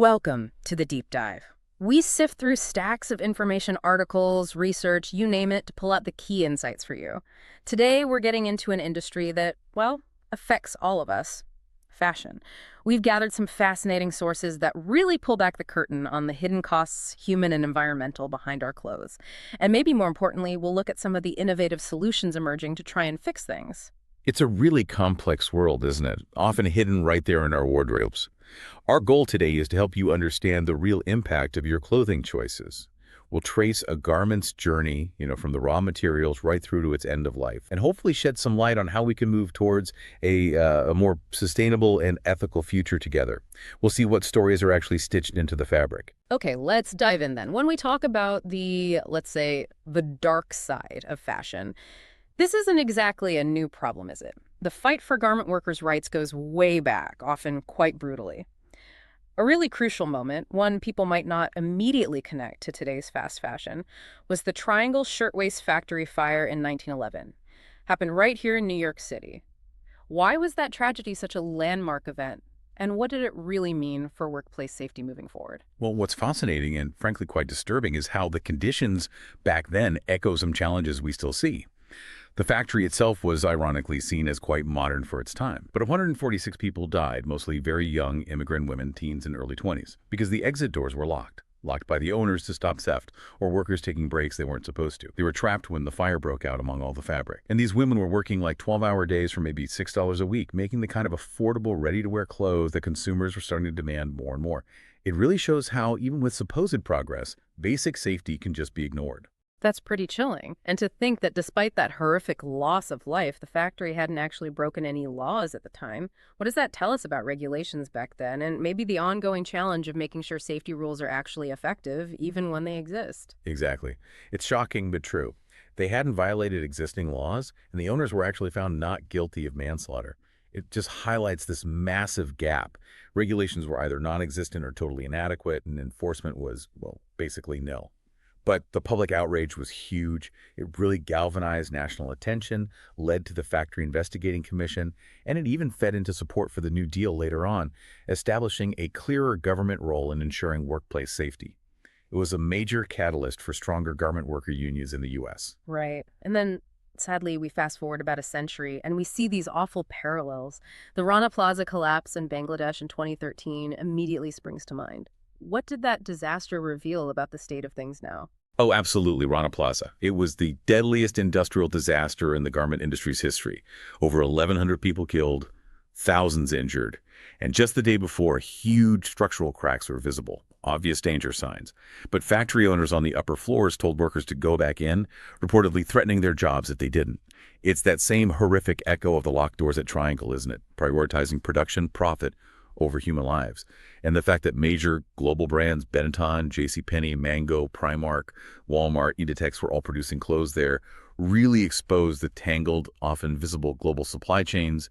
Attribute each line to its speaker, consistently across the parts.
Speaker 1: Welcome to the deep dive. We sift through stacks of information, articles, research, you name it, to pull out the key insights for you. Today, we're getting into an industry that, well, affects all of us: fashion. We've gathered some fascinating sources that really pull back the curtain on the hidden costs, human and environmental, behind our clothes. And maybe more importantly, we'll look at some of the innovative solutions emerging to try and fix things.
Speaker 2: It's a really complex world, isn't it? Often hidden right there in our wardrobes. Our goal today is to help you understand the real impact of your clothing choices. We'll trace a garment's journey, from the raw materials right through to its end of life, and hopefully shed some light on how we can move towards a more sustainable and ethical future together. We'll see what stories are actually stitched into the fabric.
Speaker 1: Okay, let's dive in then. When we talk about let's say, the dark side of fashion, this isn't exactly a new problem, is it? The fight for garment workers' rights goes way back, often quite brutally. A really crucial moment, one people might not immediately connect to today's fast fashion, was the Triangle Shirtwaist Factory fire in 1911. Happened right here in New York City. Why was that tragedy such a landmark event? And what did it really mean for workplace safety moving forward?
Speaker 2: Well, what's fascinating and frankly quite disturbing is how the conditions back then echo some challenges we still see. The factory itself was ironically seen as quite modern for its time, but 146 people died, mostly very young immigrant women, teens and early 20s, because the exit doors were locked by the owners to stop theft, or workers taking breaks they weren't supposed to. They were trapped when the fire broke out among all the fabric. And these women were working like 12-hour days for maybe $6 a week, making the kind of affordable, ready-to-wear clothes that consumers were starting to demand more and more. It really shows how, even with supposed progress, basic safety can just be ignored.
Speaker 1: That's pretty chilling. And to think that despite that horrific loss of life, the factory hadn't actually broken any laws at the time. What does that tell us about regulations back then, and maybe the ongoing challenge of making sure safety rules are actually effective, even when they exist?
Speaker 2: Exactly. It's shocking but true. They hadn't violated existing laws, and the owners were actually found not guilty of manslaughter. It just highlights this massive gap. Regulations were either non-existent or totally inadequate, and enforcement was, well, basically nil. But the public outrage was huge. It really galvanized national attention, led to the Factory Investigating Commission, and it even fed into support for the New Deal later on, establishing a clearer government role in ensuring workplace safety. It was a major catalyst for stronger garment worker unions in the U.S.
Speaker 1: Right. And then, sadly, we fast forward about a century and we see these awful parallels. The Rana Plaza collapse in Bangladesh in 2013 immediately springs to mind. What did that disaster reveal about the state of things now?
Speaker 2: Oh, absolutely, Rana Plaza. It was the deadliest industrial disaster in the garment industry's history. Over 1,100 people killed, thousands injured. And just the day before, huge structural cracks were visible, obvious danger signs. But factory owners on the upper floors told workers to go back in, reportedly threatening their jobs if they didn't. It's that same horrific echo of the locked doors at Triangle, isn't it? Prioritizing production, profit, over human lives. And the fact that major global brands, Benetton, JCPenney, Mango, Primark, Walmart, Inditex were all producing clothes there really exposed the tangled, often visible global supply chains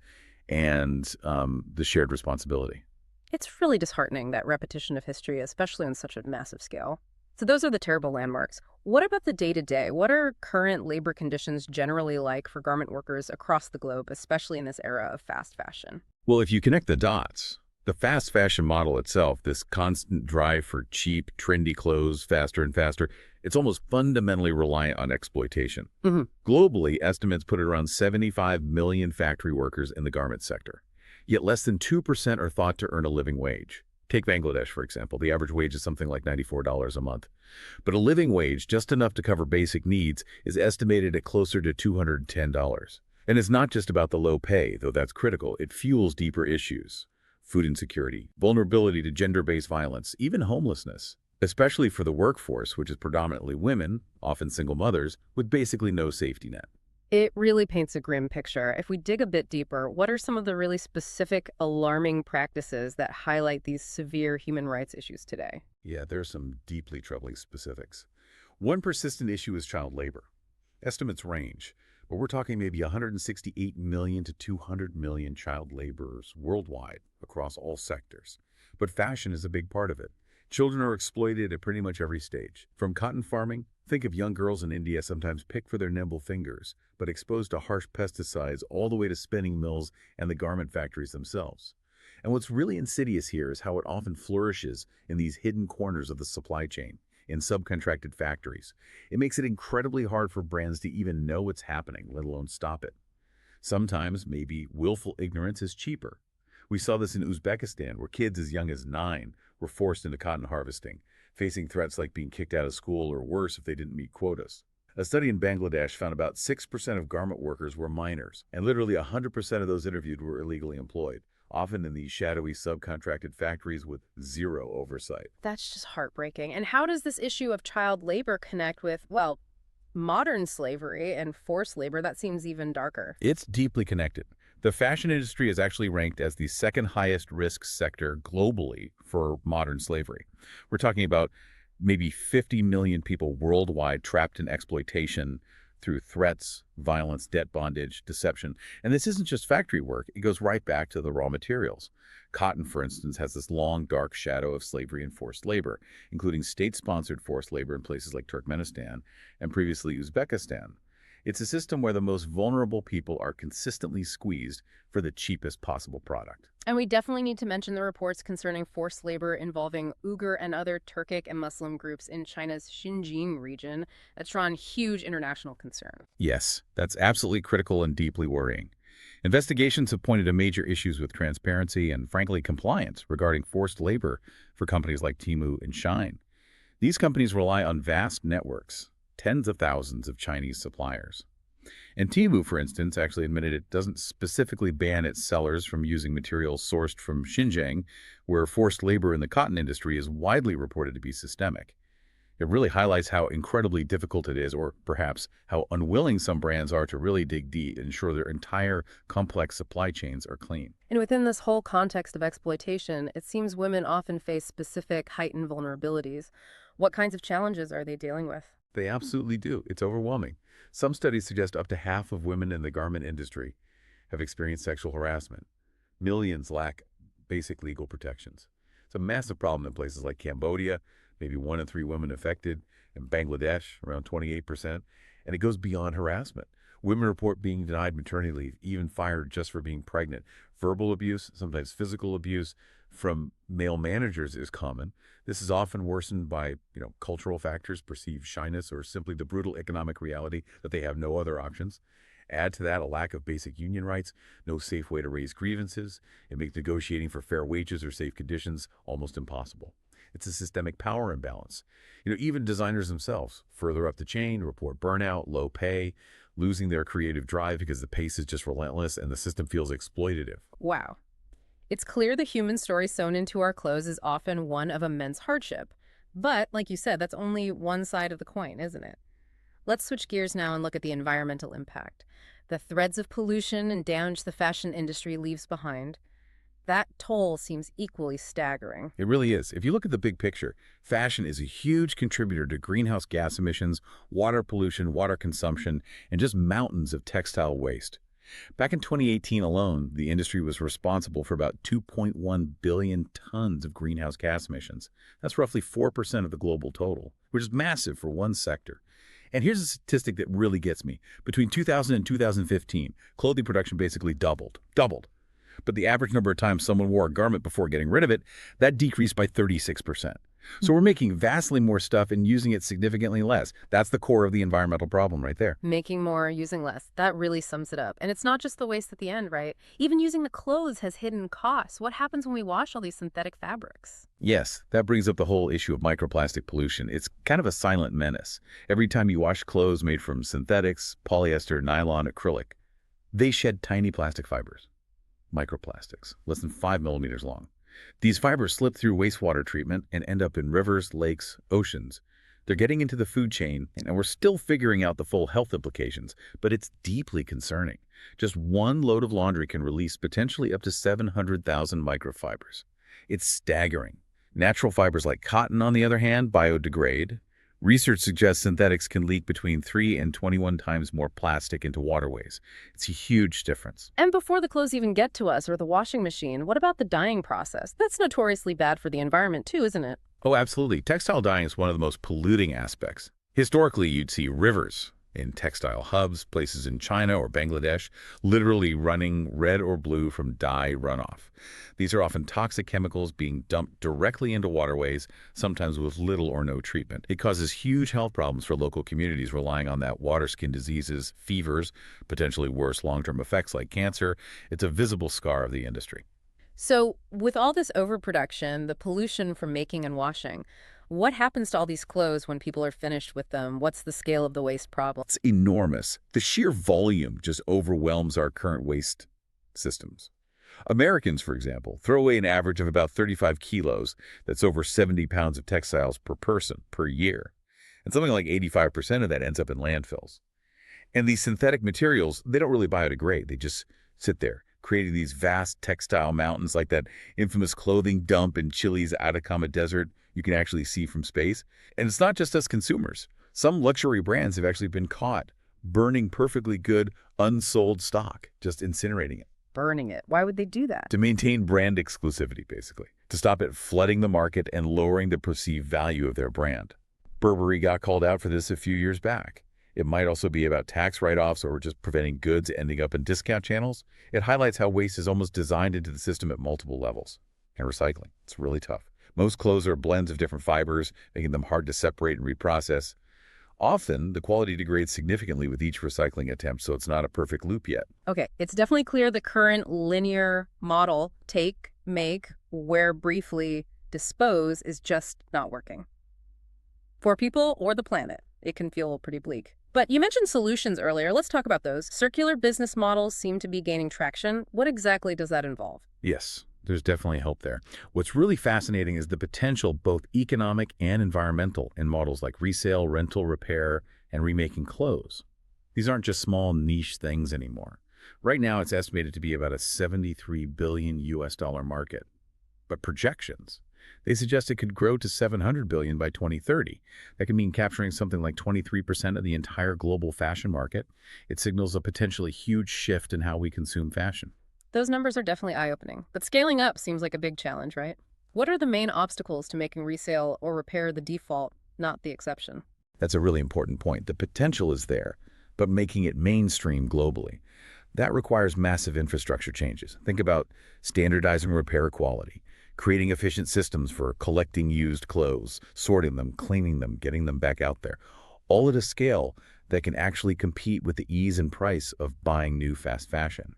Speaker 2: and the shared responsibility.
Speaker 1: It's really disheartening, that repetition of history, especially on such a massive scale. So those are the terrible landmarks. What about the day-to-day? What are current labor conditions generally like for garment workers across the globe, especially in this era of fast fashion?
Speaker 2: Well, if you connect the dots, the fast fashion model itself, this constant drive for cheap, trendy clothes faster and faster, it's almost fundamentally reliant on exploitation.
Speaker 1: Hmm.
Speaker 2: Globally, estimates put it around 75 million factory workers in the garment sector. Yet less than 2% are thought to earn a living wage. Take Bangladesh, for example. The average wage is something like $94 a month. But a living wage, just enough to cover basic needs, is estimated at closer to $210. And it's not just about the low pay, though that's critical. It fuels deeper issues: food insecurity, vulnerability to gender-based violence, even homelessness, especially for the workforce, which is predominantly women, often single mothers, with basically no safety net.
Speaker 1: It really paints a grim picture. If we dig a bit deeper, what are some of the really specific, alarming practices that highlight these severe human rights issues today?
Speaker 2: Yeah, there are some deeply troubling specifics. One persistent issue is child labor. Estimates range, but we're talking maybe 168 million to 200 million child laborers worldwide across all sectors. But fashion is a big part of it. Children are exploited at pretty much every stage. From cotton farming, think of young girls in India sometimes picked for their nimble fingers, but exposed to harsh pesticides, all the way to spinning mills and the garment factories themselves. And what's really insidious here is how it often flourishes in these hidden corners of the supply chain, in subcontracted factories. It makes it incredibly hard for brands to even know what's happening, let alone stop it. Sometimes, maybe willful ignorance is cheaper. We saw this in Uzbekistan, where kids as young as 9 were forced into cotton harvesting, facing threats like being kicked out of school or worse if they didn't meet quotas. A study in Bangladesh found about 6% of garment workers were minors, and literally 100% of those interviewed were illegally employed, often in these shadowy subcontracted factories with zero oversight.
Speaker 1: That's just heartbreaking. And how does this issue of child labor connect with, well, modern slavery and forced labor? That seems even darker.
Speaker 2: It's deeply connected. The fashion industry is actually ranked as the second highest risk sector globally for modern slavery. We're talking about maybe 50 million people worldwide trapped in exploitation through threats, violence, debt bondage, deception. And this isn't just factory work. It goes right back to the raw materials. Cotton, for instance, has this long, dark shadow of slavery and forced labor, including state-sponsored forced labor in places like Turkmenistan and previously Uzbekistan. It's a system where the most vulnerable people are consistently squeezed for the cheapest possible product.
Speaker 1: And we definitely need to mention the reports concerning forced labor involving Uyghur and other Turkic and Muslim groups in China's Xinjiang region that's drawn huge international concern.
Speaker 2: Yes, that's absolutely critical and deeply worrying. Investigations have pointed to major issues with transparency and, frankly, compliance regarding forced labor for companies like Temu and Shein. These companies rely on vast networks, tens of thousands of Chinese suppliers. And Temu, for instance, actually admitted it doesn't specifically ban its sellers from using materials sourced from Xinjiang, where forced labor in the cotton industry is widely reported to be systemic. It really highlights how incredibly difficult it is, or perhaps how unwilling some brands are to really dig deep and ensure their entire complex supply chains are clean.
Speaker 1: And within this whole context of exploitation, it seems women often face specific heightened vulnerabilities. What kinds of challenges are they dealing with?
Speaker 2: They absolutely do. It's overwhelming. Some studies suggest up to half of women in the garment industry have experienced sexual harassment. Millions lack basic legal protections. It's a massive problem in places like Cambodia, maybe 1 in 3 women affected, in Bangladesh, around 28%, and it goes beyond harassment. Women report being denied maternity leave, even fired just for being pregnant. Verbal abuse, sometimes physical abuse from male managers is common. This is often worsened by, cultural factors, perceived shyness, or simply the brutal economic reality that they have no other options. Add to that a lack of basic union rights, no safe way to raise grievances. It makes negotiating for fair wages or safe conditions almost impossible. It's a systemic power imbalance. Even designers themselves, further up the chain, report burnout, low pay, losing their creative drive because the pace is just relentless and the system feels exploitative.
Speaker 1: Wow. It's clear the human story sewn into our clothes is often one of immense hardship. But, like you said, that's only one side of the coin, isn't it? Let's switch gears now and look at the environmental impact. The threads of pollution and damage the fashion industry leaves behind. That toll seems equally staggering.
Speaker 2: It really is. If you look at the big picture, fashion is a huge contributor to greenhouse gas emissions, water pollution, water consumption, and just mountains of textile waste. Back in 2018 alone, the industry was responsible for about 2.1 billion tons of greenhouse gas emissions. That's roughly 4% of the global total, which is massive for one sector. And here's a statistic that really gets me. Between 2000 and 2015, clothing production basically doubled. But the average number of times someone wore a garment before getting rid of it, that decreased by 36%. So we're making vastly more stuff and using it significantly less. That's the core of the environmental problem right there.
Speaker 1: Making more, using less. That really sums it up. And it's not just the waste at the end, right? Even using the clothes has hidden costs. What happens when we wash all these synthetic fabrics?
Speaker 2: Yes, that brings up the whole issue of microplastic pollution. It's kind of a silent menace. Every time you wash clothes made from synthetics, polyester, nylon, acrylic, they shed tiny plastic fibers. Microplastics, less than 5 millimeters long. These fibers slip through wastewater treatment and end up in rivers, lakes, oceans. They're getting into the food chain, and we're still figuring out the full health implications, but it's deeply concerning. Just one load of laundry can release potentially up to 700,000 microfibers. It's staggering. Natural fibers like cotton, on the other hand, biodegrade. Research suggests synthetics can leak between 3 and 21 times more plastic into waterways. It's a huge difference.
Speaker 1: And before the clothes even get to us or the washing machine, what about the dyeing process? That's notoriously bad for the environment too, isn't it?
Speaker 2: Oh, absolutely. Textile dyeing is one of the most polluting aspects. Historically, you'd see rivers, in textile hubs, places in China or Bangladesh, literally running red or blue from dye runoff. These are often toxic chemicals being dumped directly into waterways, sometimes with little or no treatment. It causes huge health problems for local communities relying on that water, skin diseases, fevers, potentially worse long-term effects like cancer. It's a visible scar of the industry.
Speaker 1: So, with all this overproduction, the pollution from making and washing, what happens to all these clothes when people are finished with them? What's the scale of the waste problem?
Speaker 2: It's enormous. The sheer volume just overwhelms our current waste systems. Americans, for example, throw away an average of about 35 kilos. That's over 70 pounds of textiles per person per year. And something like 85% of that ends up in landfills. And these synthetic materials, they don't really biodegrade. They just sit there, creating these vast textile mountains like that infamous clothing dump in Chile's Atacama Desert you can actually see from space. And it's not just us consumers. Some luxury brands have actually been caught burning perfectly good, unsold stock, just incinerating it
Speaker 1: Burning it. Why would they do that?
Speaker 2: to maintain brand exclusivity, basically, to stop it flooding the market and lowering the perceived value of their brand. Burberry got called out for this a few years back. It might also be about tax write-offs or just preventing goods ending up in discount channels. It highlights how waste is almost designed into the system at multiple levels. And recycling, it's really tough. Most clothes are blends of different fibers, making them hard to separate and reprocess. Often, the quality degrades significantly with each recycling attempt, so it's not a perfect loop yet.
Speaker 1: Okay, it's definitely clear the current linear model, take, make, wear briefly, dispose, is just not working. For people or the planet, it can feel pretty bleak. But you mentioned solutions earlier. Let's talk about those. Circular business models seem to be gaining traction. What exactly does that involve?
Speaker 2: Yes, there's definitely hope there. What's really fascinating is the potential, both economic and environmental, in models like resale, rental, repair, and remaking clothes. These aren't just small niche things anymore. Right now, it's estimated to be about a 73 billion US dollar market. But projections, they suggest it could grow to 700 billion by 2030. That could mean capturing something like 23% of the entire global fashion market. It signals a potentially huge shift in how we consume fashion.
Speaker 1: Those numbers are definitely eye-opening. But scaling up seems like a big challenge, right? What are the main obstacles to making resale or repair the default, not the exception?
Speaker 2: That's a really important point. The potential is there, but making it mainstream globally, that requires massive infrastructure changes. Think about standardizing repair quality, creating efficient systems for collecting used clothes, sorting them, cleaning them, getting them back out there, all at a scale that can actually compete with the ease and price of buying new fast fashion.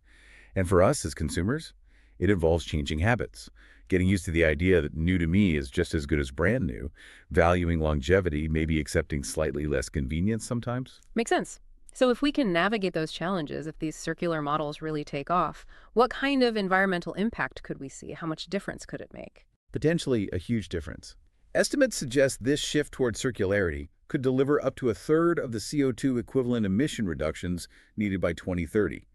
Speaker 2: And for us as consumers, it involves changing habits, getting used to the idea that new to me is just as good as brand new, valuing longevity, maybe accepting slightly less convenience sometimes.
Speaker 1: Makes sense. So if we can navigate those challenges, if these circular models really take off, what kind of environmental impact could we see? How much difference could it make?
Speaker 2: Potentially a huge difference. Estimates suggest this shift toward circularity could deliver up to a third of the CO2 equivalent emission reductions needed by 2030.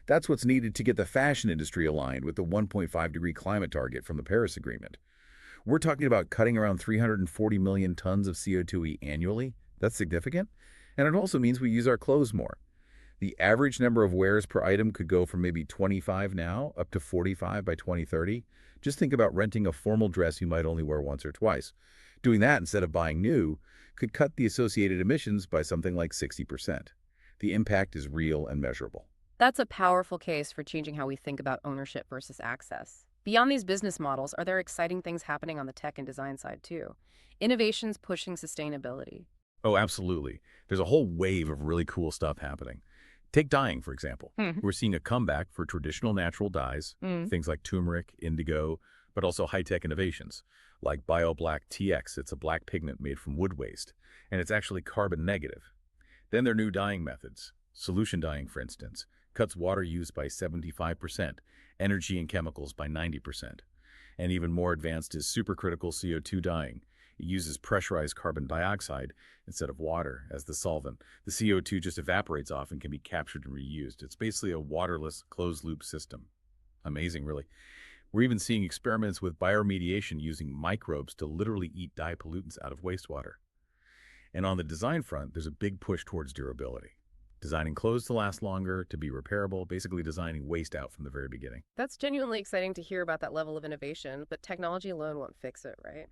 Speaker 2: That's what's needed to get the fashion industry aligned with the 1.5-degree climate target from the Paris Agreement. We're talking about cutting around 340 million tons of CO2e annually. That's significant. And it also means we use our clothes more. The average number of wears per item could go from maybe 25 now up to 45 by 2030. Just think about renting a formal dress you might only wear once or twice. Doing that instead of buying new could cut the associated emissions by something like 60%. The impact is real and measurable.
Speaker 1: That's a powerful case for changing how we think about ownership versus access. Beyond these business models, are there exciting things happening on the tech and design side too? Innovations pushing sustainability.
Speaker 2: Oh, absolutely. There's a whole wave of really cool stuff happening. Take dyeing, for example.
Speaker 1: Hmm.
Speaker 2: We're seeing a comeback for traditional natural dyes,
Speaker 1: Mm.
Speaker 2: things like turmeric, indigo, but also high-tech innovations like BioBlack TX. It's a black pigment made from wood waste, and it's actually carbon negative. Then there are new dyeing methods. Solution dyeing, for instance, cuts water use by 75%, energy and chemicals by 90%. And even more advanced is supercritical CO2 dyeing. It uses pressurized carbon dioxide instead of water as the solvent. The CO2 just evaporates off and can be captured and reused. It's basically a waterless closed-loop system. Amazing, really. We're even seeing experiments with bioremediation using microbes to literally eat dye pollutants out of wastewater. And on the design front, there's a big push towards durability. Designing clothes to last longer, to be repairable, basically designing waste out from the very beginning.
Speaker 1: That's genuinely exciting to hear about that level of innovation, but technology alone won't fix it, right?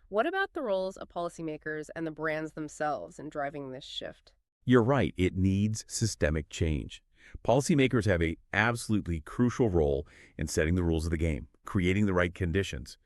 Speaker 1: What about the roles of policymakers and the brands themselves in driving this shift?
Speaker 2: You're right, it needs systemic change. Policymakers have a absolutely crucial role in setting the rules of the game, creating the right conditions.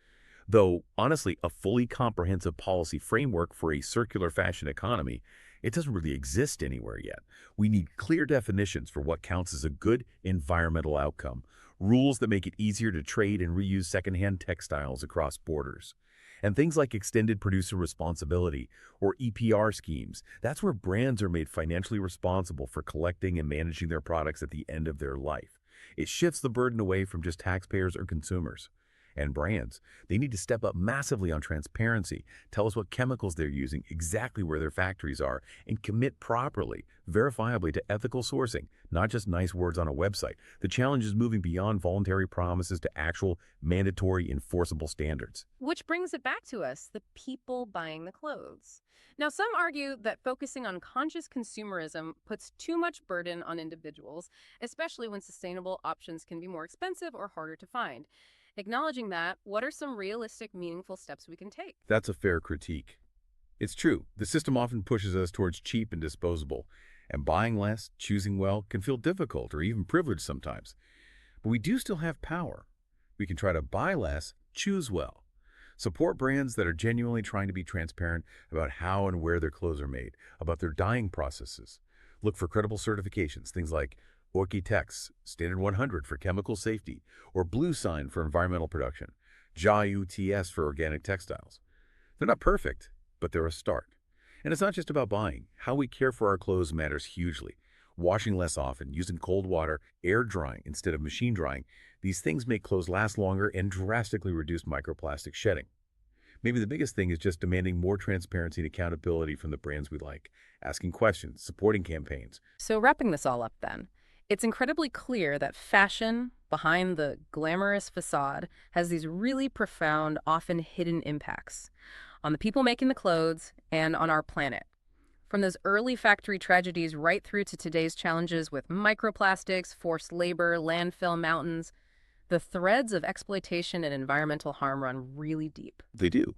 Speaker 2: Though, honestly, a fully comprehensive policy framework for a circular fashion economy, it doesn't really exist anywhere yet. We need clear definitions for what counts as a good environmental outcome, rules that make it easier to trade and reuse secondhand textiles across borders. And things like extended producer responsibility or EPR schemes, that's where brands are made financially responsible for collecting and managing their products at the end of their life. It shifts the burden away from just taxpayers or consumers. And brands, they need to step up massively on transparency, tell us what chemicals they're using, exactly where their factories are, and commit properly, verifiably to ethical sourcing, not just nice words on a website. The challenge is moving beyond voluntary promises to actual, mandatory, enforceable standards.
Speaker 1: Which brings it back to us, the people buying the clothes. Now, some argue that focusing on conscious consumerism puts too much burden on individuals, especially when sustainable options can be more expensive or harder to find. Acknowledging that, what are some realistic, meaningful steps we can take?
Speaker 2: That's a fair critique. It's true, the system often pushes us towards cheap and disposable, and buying less, choosing well, can feel difficult or even privileged sometimes. But we do still have power. We can try to buy less, choose well. Support brands that are genuinely trying to be transparent about how and where their clothes are made, about their dyeing processes. Look for credible certifications, things like Orchitect's Standard 100 for chemical safety, or Blue Sign for environmental production, JAI-UTS for organic textiles. They're not perfect, but they're a start. And it's not just about buying. How we care for our clothes matters hugely. Washing less often, using cold water, air drying instead of machine drying, these things make clothes last longer and drastically reduce microplastic shedding. Maybe the biggest thing is just demanding more transparency and accountability from the brands we like, asking questions, supporting campaigns.
Speaker 1: So, wrapping this all up then, it's incredibly clear that fashion, behind the glamorous facade, has these really profound, often hidden impacts on the people making the clothes and on our planet. From those early factory tragedies right through to today's challenges with microplastics, forced labor, landfill mountains, the threads of exploitation and environmental harm run really deep.
Speaker 2: They do.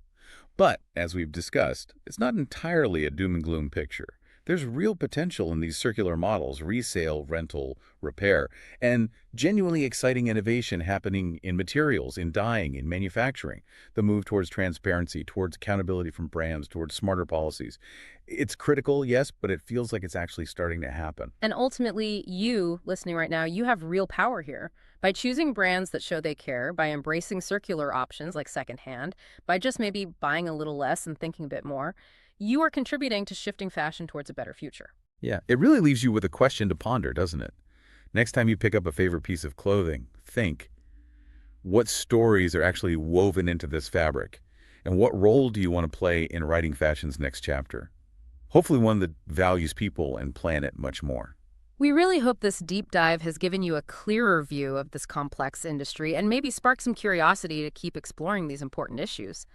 Speaker 2: But, as we've discussed, it's not entirely a doom and gloom picture. There's real potential in these circular models, resale, rental, repair, and genuinely exciting innovation happening in materials, in dyeing, in manufacturing. The move towards transparency, towards accountability from brands, towards smarter policies. It's critical, yes, but it feels like it's actually starting to happen.
Speaker 1: And ultimately, you, listening right now, you have real power here. By choosing brands that show they care, by embracing circular options like secondhand, by just maybe buying a little less and thinking a bit more, you are contributing to shifting fashion towards a better future.
Speaker 2: Yeah, it really leaves you with a question to ponder, doesn't it? Next time you pick up a favorite piece of clothing, think, what stories are actually woven into this fabric? And what role do you want to play in writing fashion's next chapter? Hopefully one that values people and planet much more.
Speaker 1: We really hope this deep dive has given you a clearer view of this complex industry and maybe sparked some curiosity to keep exploring these important issues.